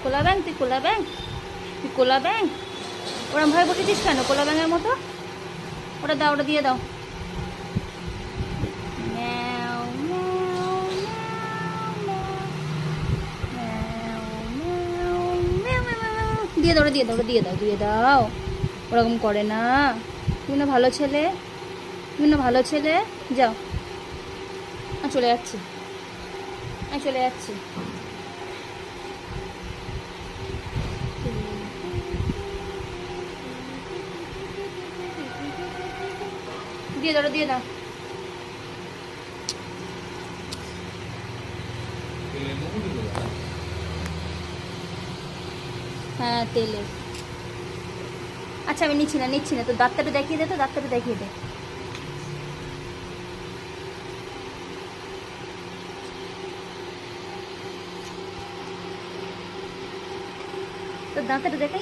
কোলা ব্যাং, তুই কোলা ব্যাং, তুই কোলা ব্যাং। ওরম ভাবে বসেছিস কেন কোলা ব্যাঙের মতো? ওটা দাও, ওটা দিয়ে দাও। ম্যাও, ম্যাও, ম্যাও, ম্যাও, ম্যাও, ম্যাও, ম্যাও। দিয়ে দাও, ওটা দিয়ে দাও, ওটা দিয়ে দাও, দিয়ে দাও। ওরকম করে না। তুমি না ভালো ছেলে, তুমি না ভালো ছেলে। যাও, চলে যাচ্ছি, চলে যাচ্ছি। দিয়ে দাও, দিয়ে দাও। হ্যাঁ তেলে। আচ্ছা আমি নিচ্ছি না, নিচ্ছি না। তো দাঁতটা দেখিয়ে দে, তো দাঁতটা দেখিয়ে দে। তো দাঁতটা দেখা।